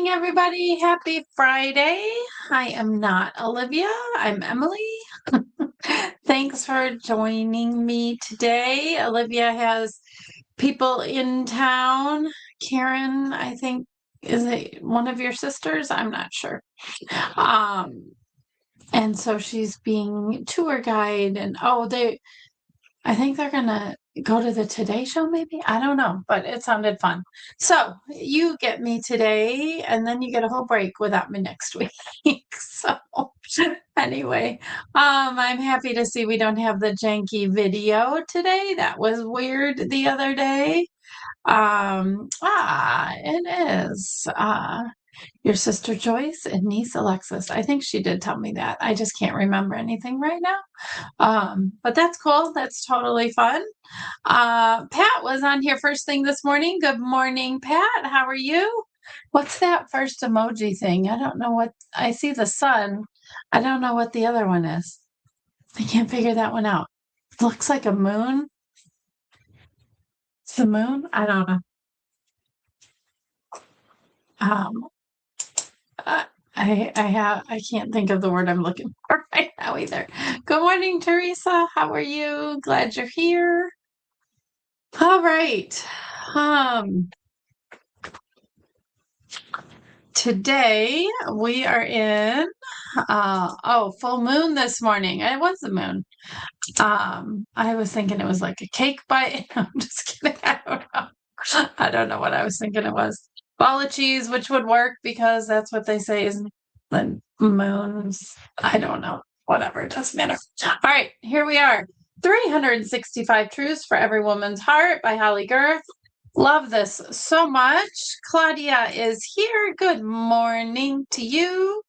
everybody. Happy Friday. I am not Olivia. I'm Emily. Thanks for joining me today. Olivia has people in town. Karen, I think, is it one of your sisters? I'm not sure. Um, and so she's being tour guide and I think they're gonna go to the Today Show, maybe. I don't know, but it sounded fun. So you get me today, and then you get a whole break without me next week. So anyway, I'm happy to see we don't have the janky video today. That was weird the other day. It is. Your sister Joyce and niece Alexis. I think she did tell me that. I just can't remember anything right now. But that's cool. That's totally fun. Pat was on here first thing this morning. Good morning, Pat. How are you? What's that first emoji thing? I don't know what I see the sun. I don't know what the other one is. I can't figure that one out. It looks like a moon. It's the moon? I don't know. Um, I can't think of the word I'm looking for right now either. Good morning, Teresa. How are you? Glad you're here. All right. Today we are in full moon this morning. It was the moon. I was thinking it was like a cake bite. I'm just kidding. I don't know. I don't know what I was thinking it was. Ball of cheese, which would work because that's what they say is the moons. I don't know. Whatever, it doesn't matter. All right, here we are. 365 Truths for Every Woman's Heart by Holly Girth. Love this so much. Claudia is here. Good morning to you.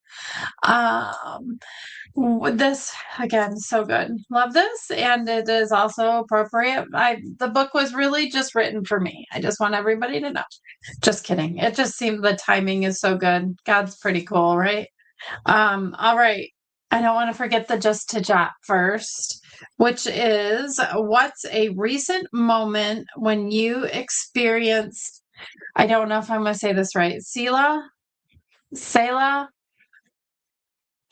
This again, so good. Love this, and it is also appropriate. The book was really just written for me. I just want everybody to know. Just kidding. It just seemed the timing is so good. God's pretty cool, right? All right. I don't want to forget the just to jot first, which is what's a recent moment when you experienced, I don't know if I'm going to say this right, Selah.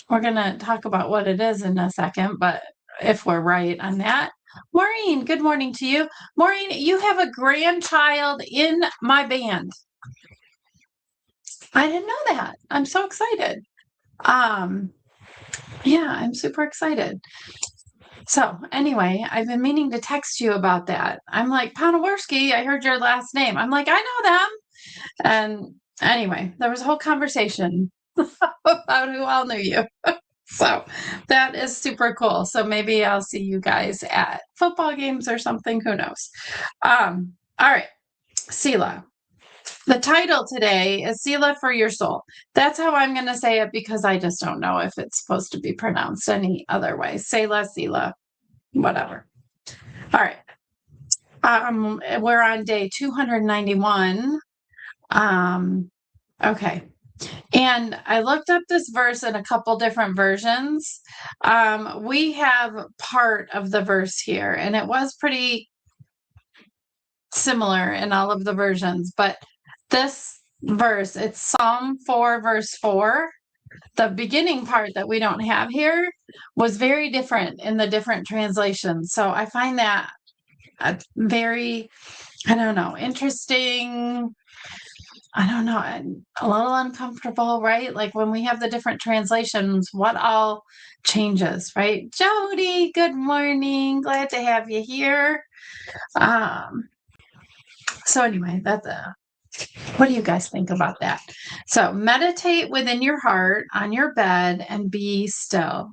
We're going to talk about what it is in a second, but if we're right on that. Maureen, good morning to you. Maureen, you have a grandchild in my band. I didn't know that. I'm so excited. Yeah, I'm super excited. So anyway, I've been meaning to text you about that. I'm like, Ponoworski, I heard your last name. I'm like, I know them. And anyway, there was a whole conversation about who all knew you. So that is super cool. So maybe I'll see you guys at football games or something. Who knows? All right, Selah. The title today is Selah for Your Soul. That's how I'm going to say it because I just don't know if it's supposed to be pronounced any other way. Selah, Selah, whatever. All right. We're on day 291. Okay. And I looked up this verse in a couple different versions. We have part of the verse here, and it was pretty similar in all of the versions, but this verse, it's Psalm 4, verse 4. The beginning part that we don't have here was very different in the different translations. So I find that very, I don't know, interesting. I don't know, a little uncomfortable, right? Like when we have the different translations, what all changes, right? Jody, good morning. Glad to have you here. So anyway, what do you guys think about that? So meditate within your heart on your bed and be still.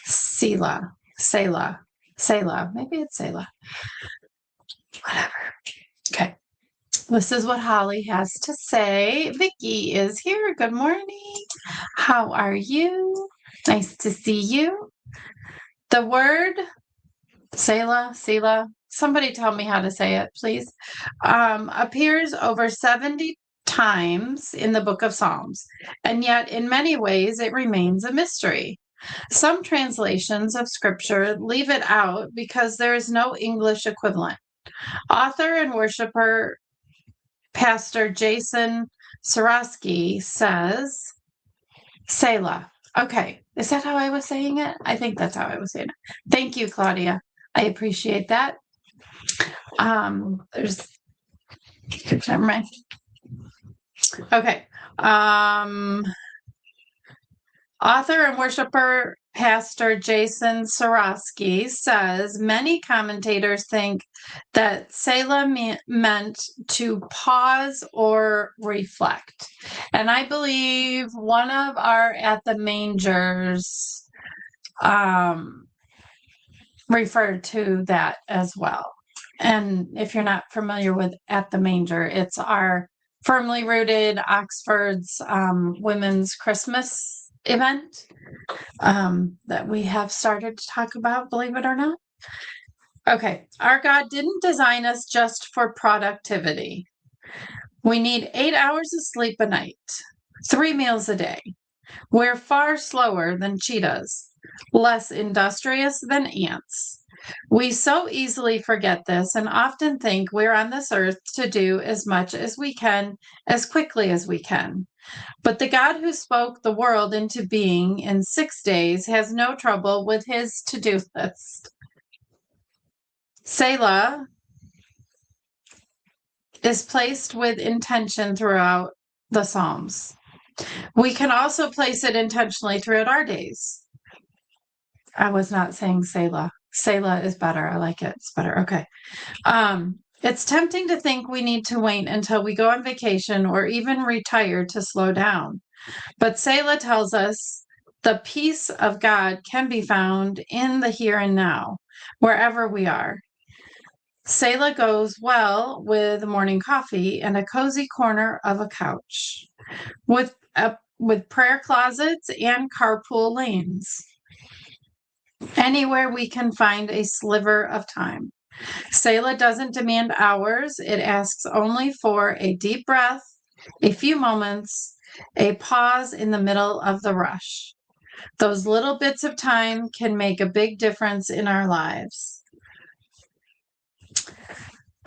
Selah, Selah, Selah. Maybe it's Selah. Whatever. Okay. This is what Holly has to say. Vicki is here. Good morning. How are you? Nice to see you. The word Selah, Selah, somebody tell me how to say it, please, appears over 70 times in the book of Psalms, and yet in many ways it remains a mystery. Some translations of scripture leave it out because there is no English equivalent. Author and worshiper Pastor Jason Sarosky says, Selah. Okay. Is that how I was saying it? I think that's how I was saying it. Thank you, Claudia. I appreciate that. There's never mind. Okay. Author and worshiper Pastor Jason Sarosky says many commentators think that Selah meant to pause or reflect. And I believe one of our At the Mangers referred to that as well. And if you're not familiar with At the Manger, it's our firmly rooted Oxford's Women's Christmas event that we have started to talk about, believe it or not. Okay, our God didn't design us just for productivity. We need 8 hours of sleep a night, 3 meals a day. We're far slower than cheetahs, less industrious than ants. We so easily forget this and often think we're on this earth to do as much as we can, as quickly as we can. But the God who spoke the world into being in 6 days has no trouble with his to-do list. Selah is placed with intention throughout the Psalms. We can also place it intentionally throughout our days. I was not saying Selah. Selah is better. I like it. It's better. Okay. It's tempting to think we need to wait until we go on vacation or even retire to slow down. But Selah tells us the peace of God can be found in the here and now, wherever we are. Selah goes well with morning coffee and a cozy corner of a couch, with prayer closets and carpool lanes. Anywhere we can find a sliver of time. Selah doesn't demand hours. It asks only for a deep breath, a few moments, a pause in the middle of the rush. Those little bits of time can make a big difference in our lives.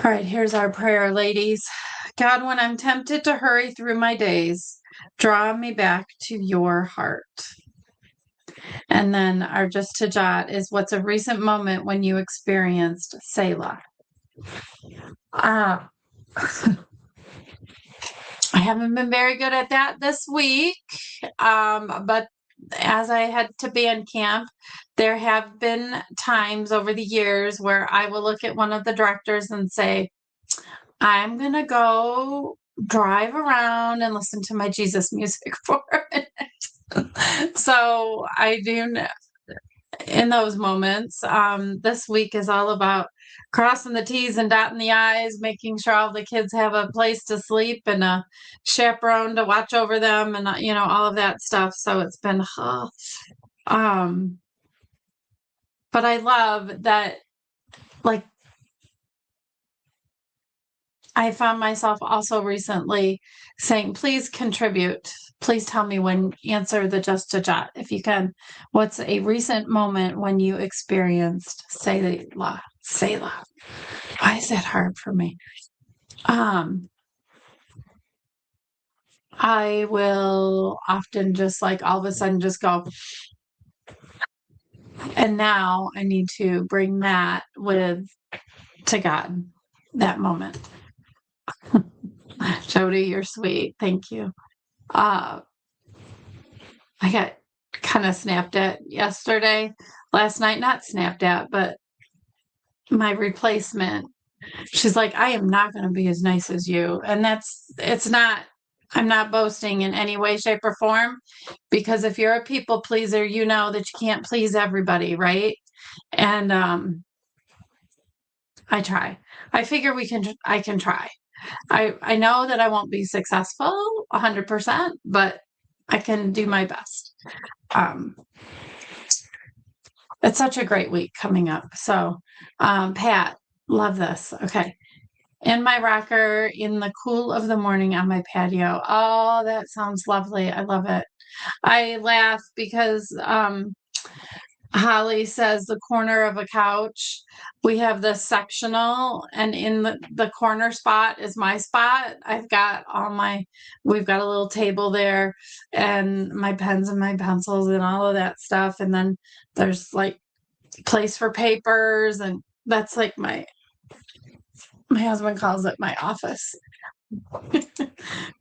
All right, here's our prayer, ladies. God, when I'm tempted to hurry through my days, draw me back to your heart. And then our just to jot is what's a recent moment when you experienced Selah. I haven't been very good at that this week, but as I had to band camp, there have been times over the years where I will look at one of the directors and say, I'm going to go drive around and listen to my Jesus music for a minute. So I do in those moments. This week is all about crossing the T's and dotting the I's, making sure all the kids have a place to sleep and a chaperone to watch over them and, all of that stuff. So it's been, but I love that, like, I found myself also recently saying, please contribute. Please tell me when, answer the just a jot if you can. What's a recent moment when you experienced Selah? Selah. Why is that hard for me? I will often just like all of a sudden just go, and now I need to bring that to God, that moment. Jody, you're sweet. Thank you. I got kind of snapped at last night, not snapped at, but my replacement. She's like, I am not going to be as nice as you. And I'm not boasting in any way, shape, or form, because if you're a people pleaser, you know that you can't please everybody, right? And I try. I figure I can try. I know that I won't be successful 100%, but I can do my best. It's such a great week coming up. So, Pat, love this. Okay. In my rocker in the cool of the morning on my patio. Oh, that sounds lovely. I love it. I laugh because Holly says the corner of a couch. We have the sectional, and in the corner spot is my spot. We've got a little table there, and my pens and my pencils and all of that stuff. And then there's like place for papers, and that's like my husband calls it my office,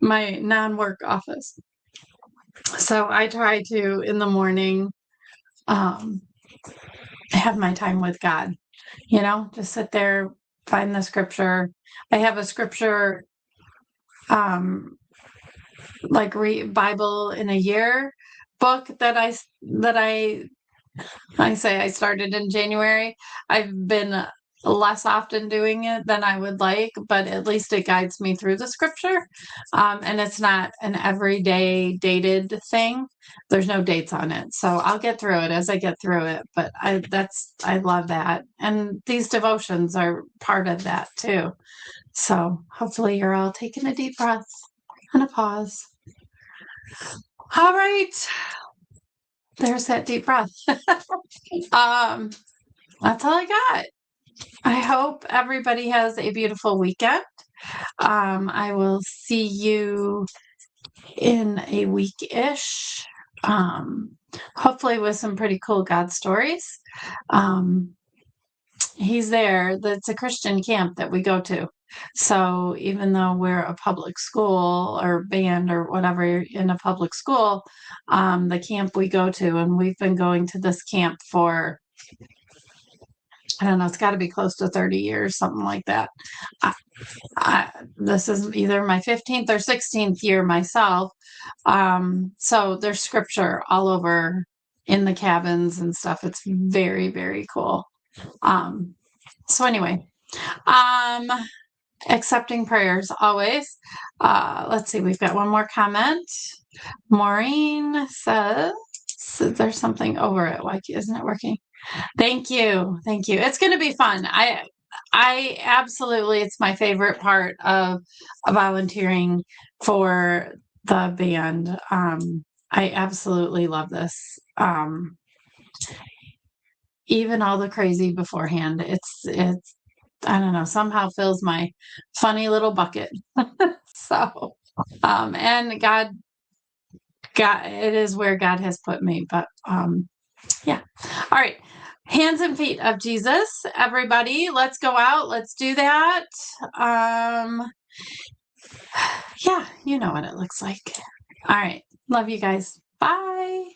my non-work office. So I try to, in the morning, have my time with God, just sit there, find the scripture. I have a scripture, like read Bible in a year book that I say I started in January. I've been less often doing it than I would like, but at least it guides me through the scripture. And it's not an everyday dated thing. There's no dates on it. So I'll get through it as I get through it. But I love that. And these devotions are part of that too. So hopefully you're all taking a deep breath and a pause. All right. There's that deep breath. That's all I got. I hope everybody has a beautiful weekend. I will see you in a week-ish, hopefully with some pretty cool God stories. He's there. That's a Christian camp that we go to. So even though we're a public school or band or whatever in a public school, the camp we go to, and we've been going to this camp for, I don't know, it's got to be close to 30 years, something like that. This is either my 15th or 16th year myself. So there's scripture all over in the cabins and stuff. It's very, very cool. So anyway, accepting prayers always. Let's see, we've got one more comment. Maureen says, there's something over it. Why isn't it working? Thank you. It's going to be fun. I absolutely, it's my favorite part of volunteering for the band. I absolutely love this. Even all the crazy beforehand, it's I don't know, somehow fills my funny little bucket. So, and God, it is where God has put me. But yeah. All right. Hands and feet of Jesus, everybody. Let's go out. Let's do that. Yeah, you know what it looks like. All right. Love you guys. Bye.